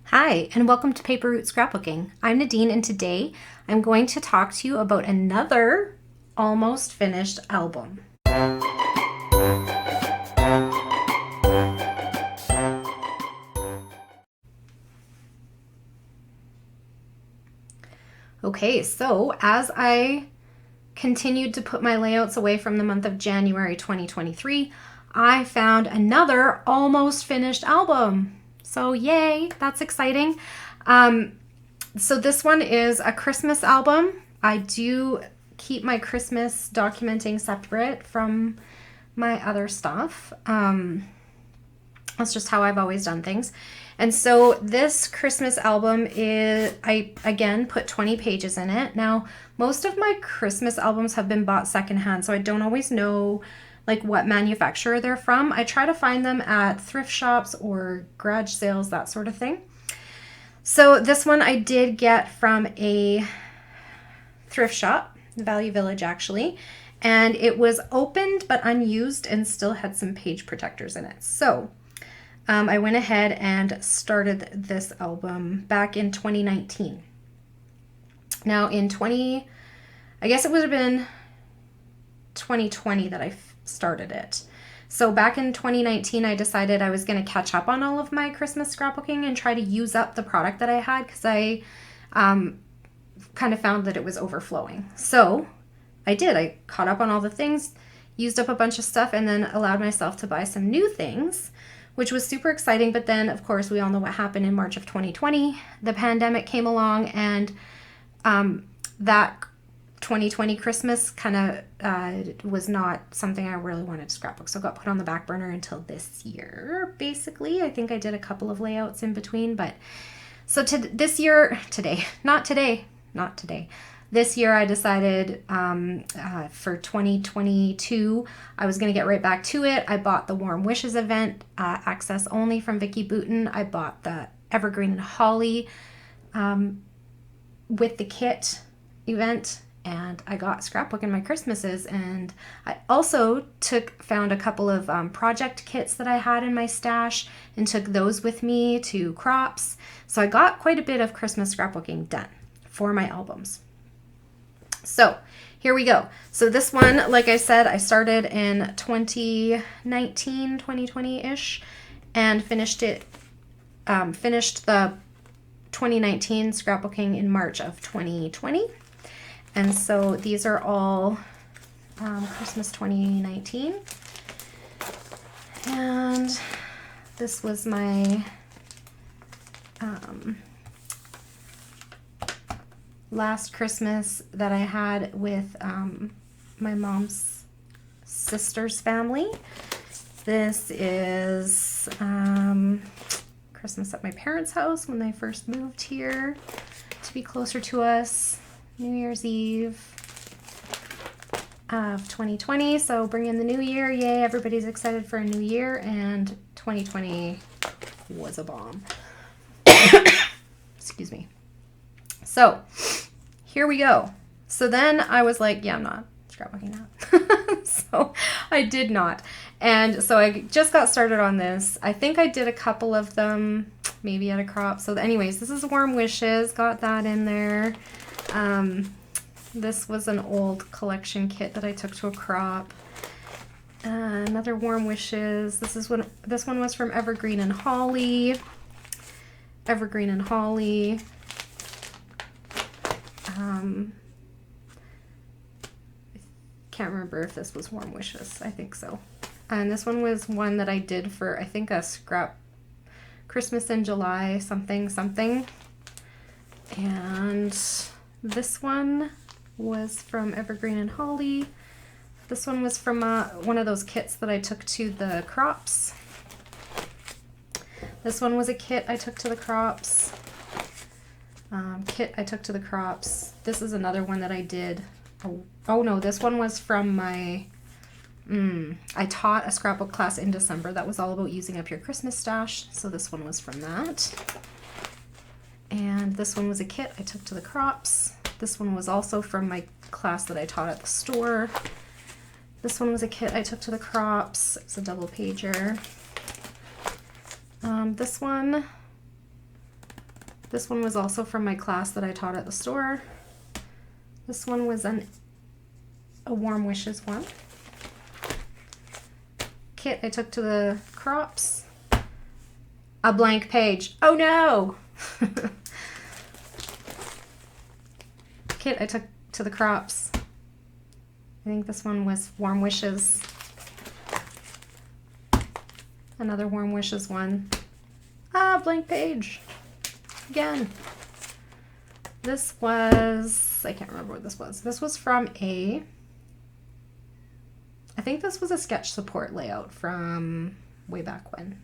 Hi, and welcome to Paper Route Scrapbooking. I'm Nadine, and today I'm going to talk to you about another almost finished album. Okay, so as I continued to put my layouts away from the month of January 2023, I found another almost finished album. So yay, that's exciting. So this one is a Christmas album. I do keep my Christmas documenting separate from my other stuff. That's just how I've always done things. And so this Christmas album I again put 20 pages in it. Now, most of my Christmas albums have been bought secondhand, so I don't always know like what manufacturer they're from. I try to find them at thrift shops or garage sales, that sort of thing. So this one I did get from a thrift shop, Value Village actually, and it was opened but unused and still had some page protectors in it. So I went ahead and started this album back in 2019. Now I guess it would have been 2020 that I started it. So back in 2019, I decided I was going to catch up on all of my Christmas scrapbooking and try to use up the product that I had because I kind of found that it was overflowing. So I did. I caught up on all the things, used up a bunch of stuff, and then allowed myself to buy some new things, which was super exciting. But then, of course, we all know what happened in March of 2020. The pandemic came along, and that 2020 Christmas kind of was not something I really wanted to scrapbook. So it got put on the back burner until this year, basically. I think I did a couple of layouts in between. But so this year, this year I decided for 2022, I was going to get right back to it. I bought the Warm Wishes event, access only from Vicki Boutin. I bought the Evergreen and Holly with the kit event, and I got scrapbooking my Christmases. And I also found a couple of project kits that I had in my stash and took those with me to crops. So I got quite a bit of Christmas scrapbooking done for my albums. So here we go. So this one, like I said, I started in 2019, 2020-ish, and finished the 2019 scrapbooking in March of 2020. And so these are all Christmas 2019. And this was my last Christmas that I had with my mom's sister's family. This is Christmas at my parents' house when they first moved here to be closer to us. New Year's Eve of 2020. So bring in the new year. Yay, everybody's excited for a new year. And 2020 was a bomb. Excuse me. So here we go. So then I was like, yeah, I'm not scrapbooking now. So I did not. And so I just got started on this. I think I did a couple of them, maybe at a crop. So anyways, this is Warm Wishes. Got that in there. This was an old collection kit that I took to a crop. Another Warm Wishes. This one was from Evergreen and Holly. Evergreen and Holly. Can't remember if this was Warm Wishes. I think so. And this one was one that I did for, I think, a scrap Christmas in July, something. And this one was from Evergreen and Holly. This one was from one of those kits that I took to the crops. This one was a kit I took to the crops. This is another one that I did. Oh no, this one was from my... I taught a scrapbook class in December that was all about using up your Christmas stash. So this one was from that. And this one was a kit I took to the crops. This one was also from my class that I taught at the store. This one was a kit I took to the crops. It's a double pager. This one This one was also from my class that I taught at the store. This one was a Warm Wishes one. Kit I took to the crops. A blank page. Oh no! Kit I took to the crops. I think this one was Warm Wishes. Another Warm Wishes one. Ah, blank page. Again. This was, I can't remember what this was. This was from I think this was a sketch support layout from way back when.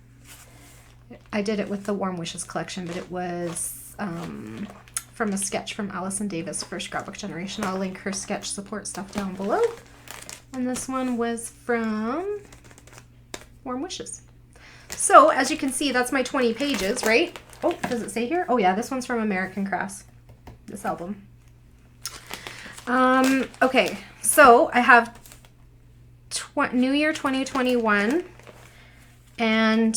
I did it with the Warm Wishes collection, but it was from a sketch from Allison Davis for Scrapbook Generation. I'll link her sketch support stuff down below. And this one was from Warm Wishes. So as you can see, that's my 20 pages, right? Oh, does it say here? Oh yeah, this one's from American Crafts, this album. Okay, so I have New Year 2021 and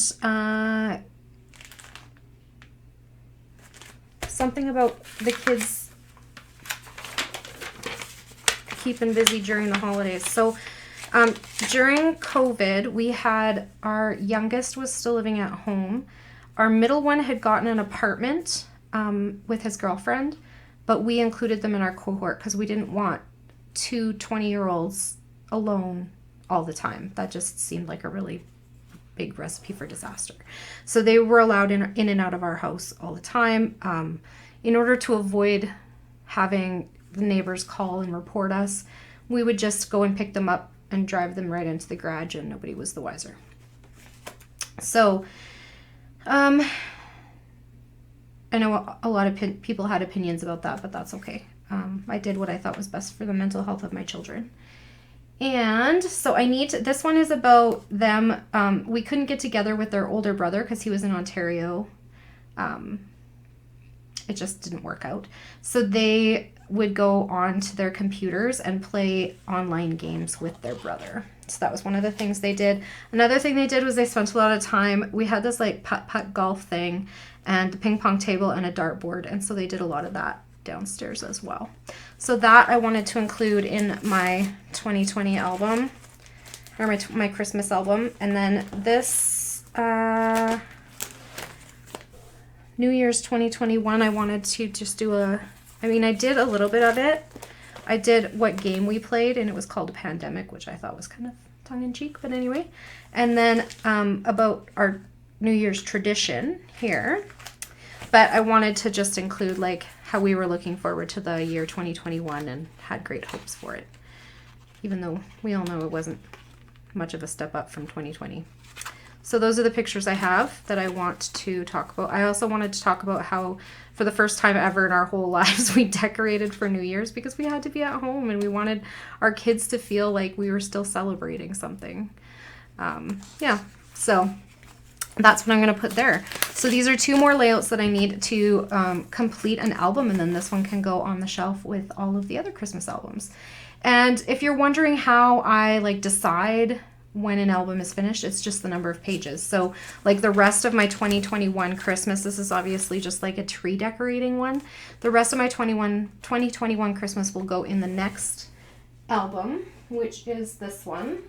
something about the kids keeping busy during the holidays. So during COVID, we had, our youngest was still living at home. Our middle one had gotten an apartment with his girlfriend, but we included them in our cohort because we didn't want two 20-year-olds alone all the time. That just seemed like a really big recipe for disaster. So they were allowed in and out of our house all the time. In order to avoid having the neighbors call and report us, we would just go and pick them up and drive them right into the garage, and nobody was the wiser. So I know a lot of people had opinions about that, but that's okay. I did what I thought was best for the mental health of my children. And so this one is about them. We couldn't get together with their older brother because he was in Ontario. It just didn't work out. So they would go on to their computers and play online games with their brother. So that was one of the things they did. Another thing they did was they spent a lot of time, we had this like putt-putt golf thing and a ping pong table and a dartboard. And so they did a lot of that downstairs as well. So that I wanted to include in my 2020 album, or my Christmas album. And then this New Year's 2021, I wanted to just do I did a little bit of it. I did what game we played, and it was called Pandemic, which I thought was kind of tongue-in-cheek, but anyway. And then about our New Year's tradition here. But I wanted to just include like how we were looking forward to the year 2021 and had great hopes for it, even though we all know it wasn't much of a step up from 2020. So those are the pictures I have that I want to talk about. I also wanted to talk about how for the first time ever in our whole lives we decorated for New Year's because we had to be at home and we wanted our kids to feel like we were still celebrating something. Yeah, so that's what I'm going to put there. So these are 2 more layouts that I need to complete an album, and then this one can go on the shelf with all of the other Christmas albums. And if you're wondering how I like decide when an album is finished, it's just the number of pages. So like the rest of my 2021 Christmas, this is obviously just like a tree decorating one. The rest of my 2021 Christmas will go in the next album, which is this one.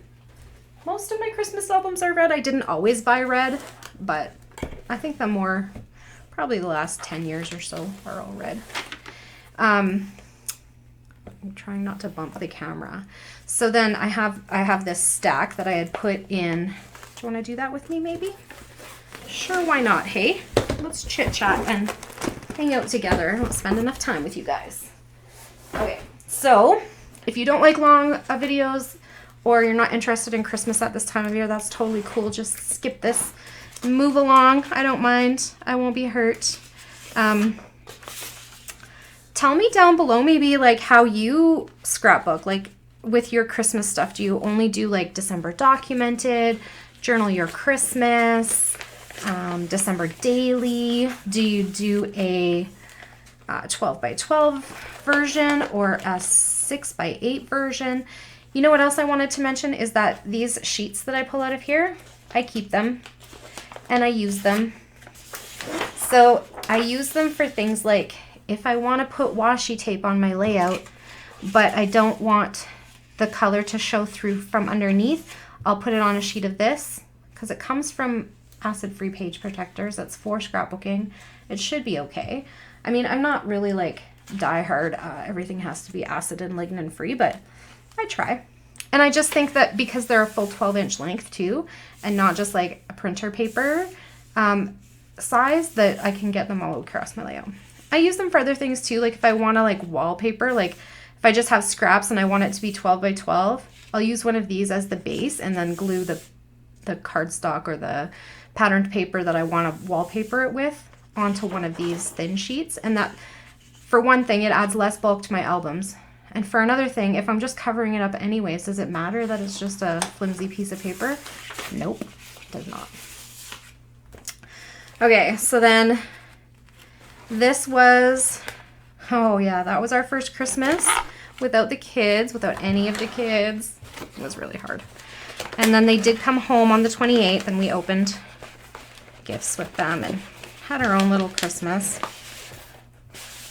Most of my Christmas albums are red. I didn't always buy red, but I think probably the last 10 years or so are all red. I'm trying not to bump the camera. So then I have this stack that I had put in. Do you want to do that with me maybe? Sure, why not, hey? Let's chit chat and hang out together. I don't spend enough time with you guys. Okay, so if you don't like long videos or you're not interested in Christmas at this time of year, that's totally cool. Just skip this, move along. I don't mind. I won't be hurt. Tell me down below maybe like how you scrapbook, like with your Christmas stuff. Do you only do like December documented, journal your Christmas, December daily? Do you do a 12 by 12 version or a 6 by 8 version? You know what else I wanted to mention is that these sheets that I pull out of here, I keep them and I use them. So I use them for things like if I want to put washi tape on my layout, but I don't want the color to show through from underneath, I'll put it on a sheet of this because it comes from acid-free page protectors. That's for scrapbooking. It should be okay. I mean, I'm not really like die hard. Everything has to be acid and lignin free, but I try. And I just think that because they're a full 12-inch length too, and not just like a printer paper size, that I can get them all across my layout. I use them for other things too, like if I want to like wallpaper, like if I just have scraps and I want it to be 12 by 12, I'll use one of these as the base and then glue the cardstock or the patterned paper that I want to wallpaper it with onto one of these thin sheets. And that, for one thing, it adds less bulk to my albums. And for another thing, if I'm just covering it up anyways, does it matter that it's just a flimsy piece of paper? Nope, does not. Okay, so then this was, oh yeah, that was our first Christmas without the kids, without any of the kids. It was really hard. And then they did come home on the 28th and we opened gifts with them and had our own little Christmas.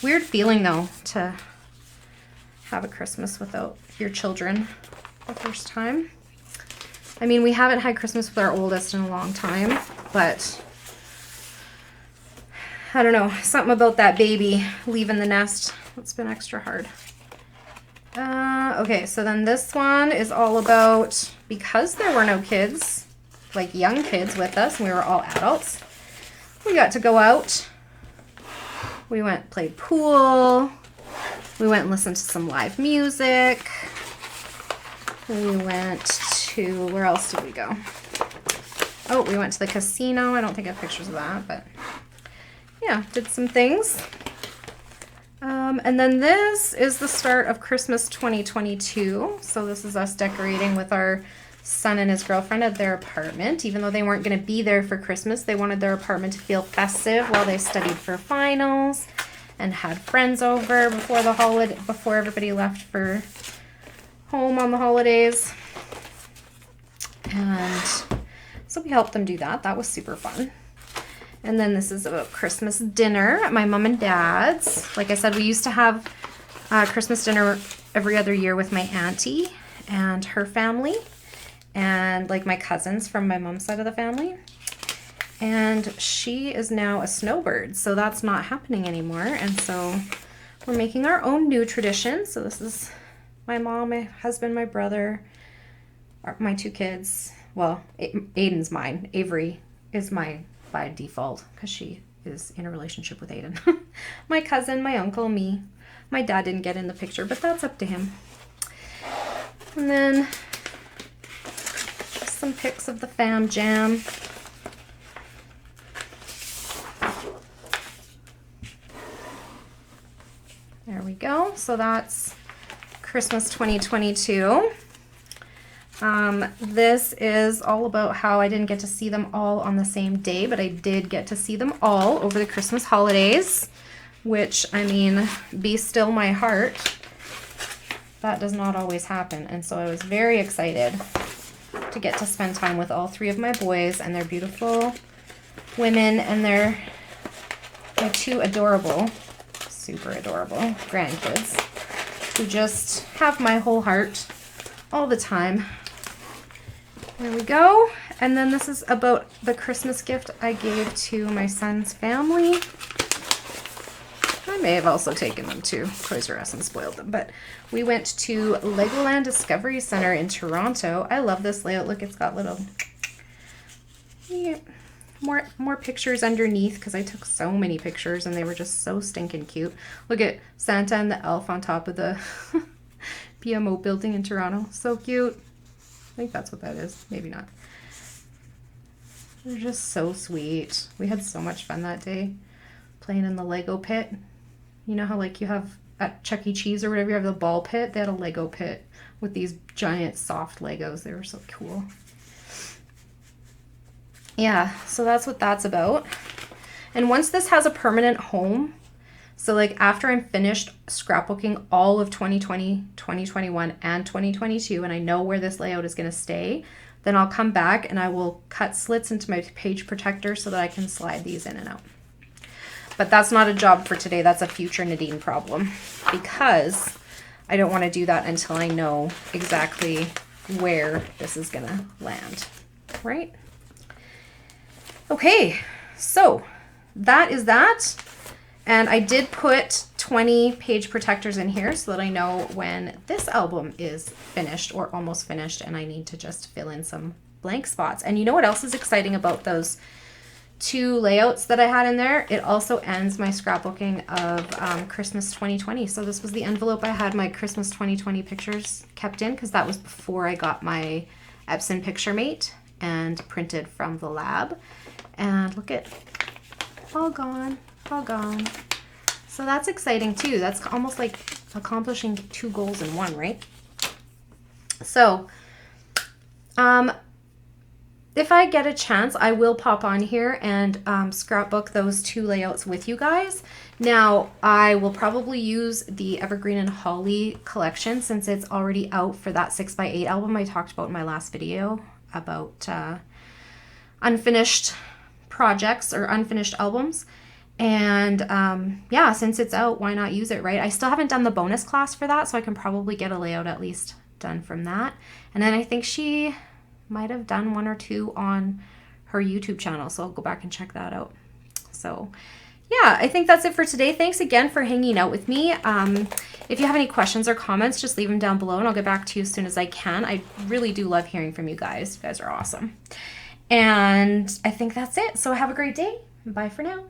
Weird feeling though to have a Christmas without your children the first time. I mean, we haven't had Christmas with our oldest in a long time, but I don't know, something about that baby leaving the nest, it's been extra hard. Okay, so then this one is all about, because there were no kids, like young kids with us, and we were all adults, we got to go out. We went and played pool. We went and listened to some live music. We went to, where else did we go? Oh, we went to the casino. I don't think I have pictures of that, but yeah, did some things. And then this is the start of Christmas 2022. So this is us decorating with our son and his girlfriend at their apartment. Even though they weren't going to be there for Christmas, they wanted their apartment to feel festive while they studied for finals and had friends over before the holiday, before everybody left for home on the holidays. And so we helped them do that. That was super fun. And then this is about Christmas dinner at my mom and dad's. Like I said, we used to have Christmas dinner every other year with my auntie and her family, and like my cousins from my mom's side of the family. And she is now a snowbird, so that's not happening anymore. And so we're making our own new tradition. So this is my mom, my husband, my brother, my two kids. Well, Aiden's mine. Avery is mine by default because she is in a relationship with Aiden. My cousin, my uncle, me. My dad didn't get in the picture, but that's up to him. And then some pics of the fam jam. There we go. So that's Christmas 2022. This is all about how I didn't get to see them all on the same day, but I did get to see them all over the Christmas holidays, which, I mean, be still my heart. That does not always happen. And so I was very excited to get to spend time with all three of my boys and their beautiful women and my two adorable, super adorable grandkids who just have my whole heart all the time. There we go. And then this is about the Christmas gift I gave to my son's family. I may have also taken them to Toys R Us and spoiled them, but we went to Legoland Discovery Center in Toronto. I love this layout. Look, it's got little, yeah, more pictures underneath because I took so many pictures and they were just so stinking cute. Look at Santa and the elf on top of the PMO building in Toronto. So cute. I think that's what that is. Maybe not. They're just so sweet. We had so much fun that day playing in the Lego pit. You know how like you have at Chuck E. Cheese or whatever, you have the ball pit? They had a Lego pit with these giant soft Legos. They were so cool. Yeah, so that's what that's about. And once this has a permanent home, so like after I'm finished scrapbooking all of 2020, 2021, and 2022, and I know where this layout is going to stay, then I'll come back and I will cut slits into my page protector so that I can slide these in and out. But that's not a job for today. That's a future Nadine problem, because I don't want to do that until I know exactly where this is going to land, right? Okay, so that is that. And I did put 20 page protectors in here so that I know when this album is finished or almost finished and I need to just fill in some blank spots. And you know what else is exciting about those 2 layouts that I had in there? It also ends my scrapbooking of Christmas 2020. So this was the envelope I had my Christmas 2020 pictures kept in, because that was before I got my Epson PictureMate and printed from the lab. And look at, all gone. All gone. So that's exciting too. That's almost like accomplishing 2 goals in one, right? So, if I get a chance, I will pop on here and scrapbook those 2 layouts with you guys. Now, I will probably use the Evergreen and Holly collection since it's already out for that 6x8 album I talked about in my last video about unfinished projects or unfinished albums. And yeah, since it's out, why not use it, right? I still haven't done the bonus class for that, so I can probably get a layout at least done from that. And then I think she might have done 1 or 2 on her YouTube channel, so I'll go back and check that out. So yeah, I think that's it for today. Thanks again for hanging out with me. If you have any questions or comments, just leave them down below and I'll get back to you as soon as I can. I really do love hearing from you guys. You guys are awesome. And I think that's it. So have a great day. Bye for now.